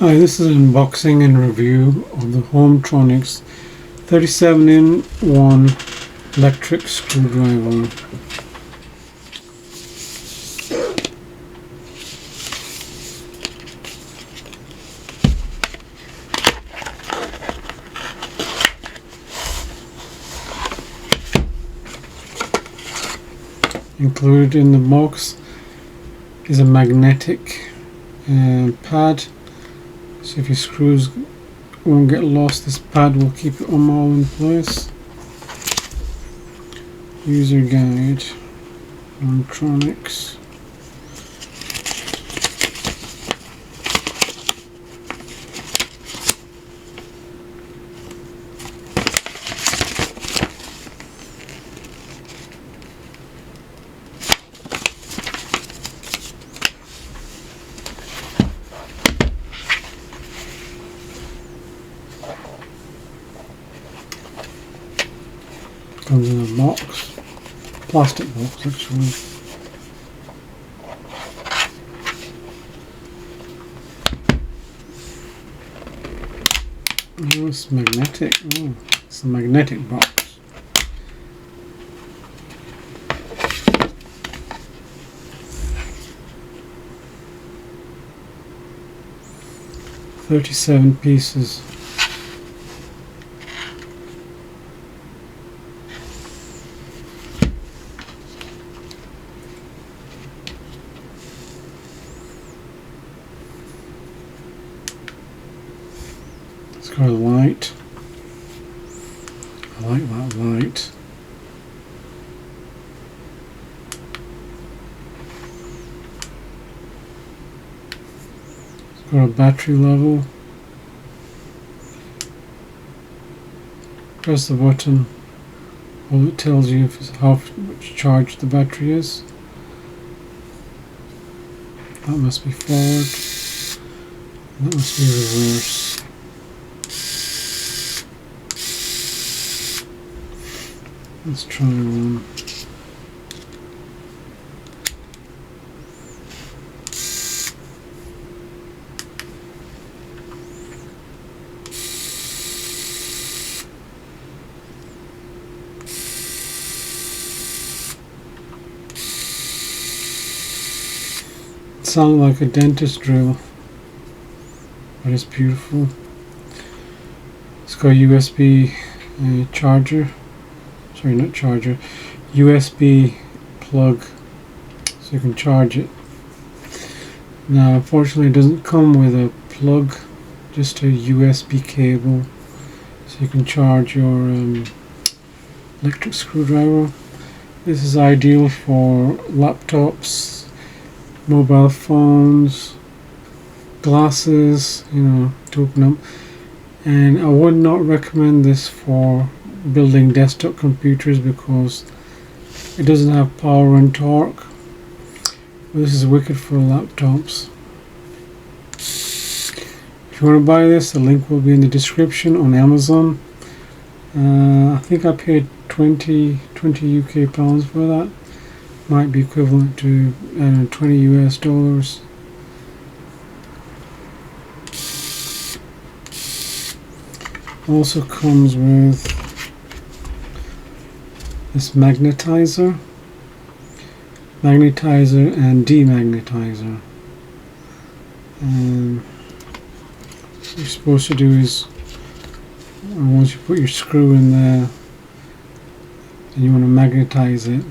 Hi, this is an unboxing and review of the Homtronics 37-in-1 electric screwdriver. Included in the box is a magnetic pad, so if your screws won't get lost, this pad will keep it all in place. User guide, Homtronics. Comes in a box, plastic box actually. Oh, it's magnetic. Oh, it's a magnetic box. "37 pieces. It's got a light. I like that light. It's got a battery level. Press the button. Well, it tells you if it's how much charge the battery is. That must be forward. That must be reverse. Let's try one. It sounds like a dentist drill, but it's beautiful. It's got a USB charger. Sorry, not charger, USB plug, so you can charge it. Now unfortunately it doesn't come with a plug, just a USB cable, so you can charge your electric screwdriver. This is ideal for laptops, mobile phones, glasses, to open up. And I would not recommend this for building desktop computers because it doesn't have power and torque. This is wicked for laptops. If you want to buy this, the link will be in the description on Amazon. I think I paid 20 UK pounds for that. Might be equivalent to, I don't know, $20 US. Also comes with this magnetizer and demagnetizer. What you're supposed to do is, once you put your screw in there and you want to magnetize it,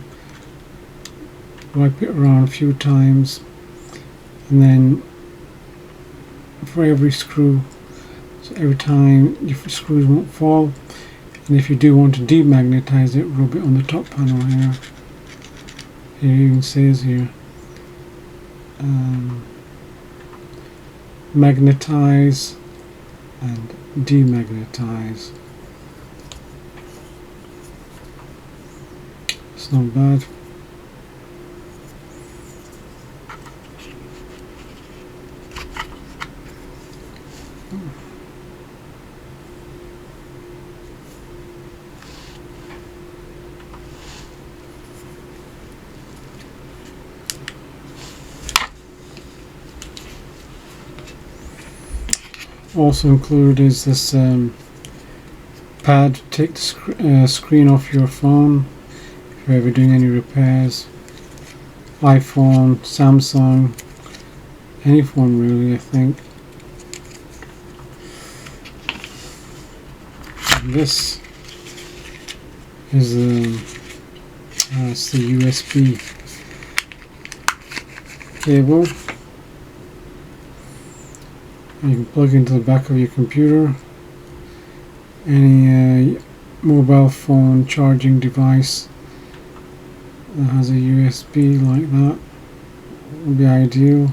wipe it around a few times, and then for every screw, so every time your screws won't fall. And if you do want to demagnetize it, rub it on the top panel here. It even says here, magnetize and demagnetize. It's not bad. Also included is this pad to take the screen off your phone if you're ever doing any repairs. iPhone, Samsung, any phone really, I think. And this is it's the USB cable. You can plug into the back of your computer. Any mobile phone charging device that has a USB like that would be ideal.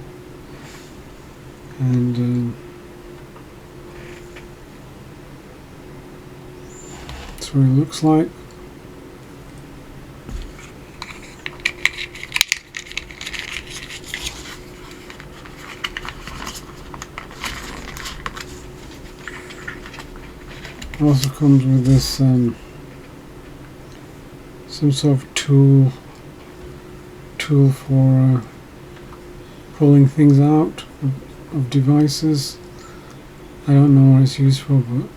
And that's what it looks like. It also comes with this some sort of tool for pulling things out of devices. I don't know what it's used for, but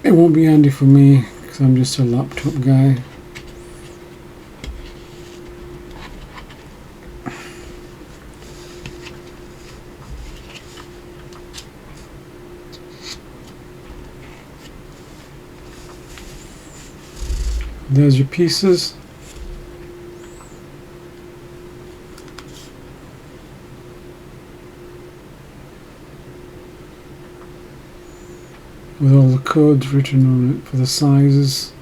it won't be handy for me because I'm just a laptop guy. There's your pieces. With all the codes written on it for the sizes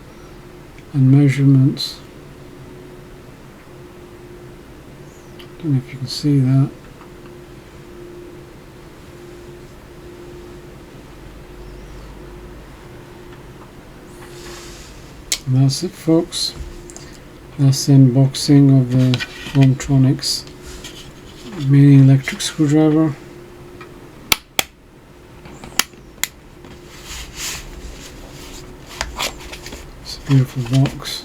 and measurements. Don't know if you can see that. And that's it, folks. That's the unboxing of the Homtronics mini electric screwdriver. It's a beautiful box.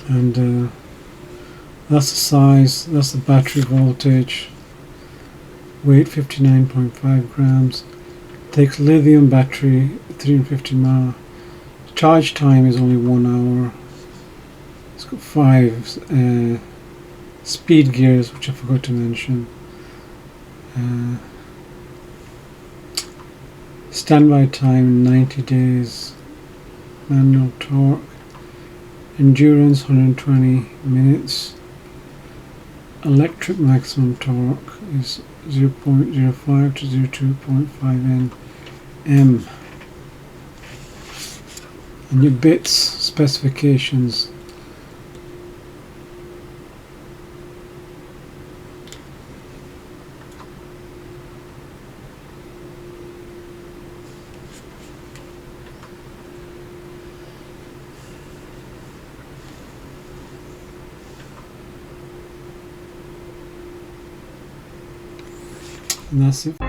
And that's the size, that's the battery voltage, weight 59.5 grams, takes lithium battery, 350 mAh, charge time is only 1 hour, it's got 5 speed gears, which I forgot to mention, standby time 90 days, manual torque, endurance 120 minutes, electric maximum torque is 0.05 to 0.25 Nm, and your bits specifications. And that's it.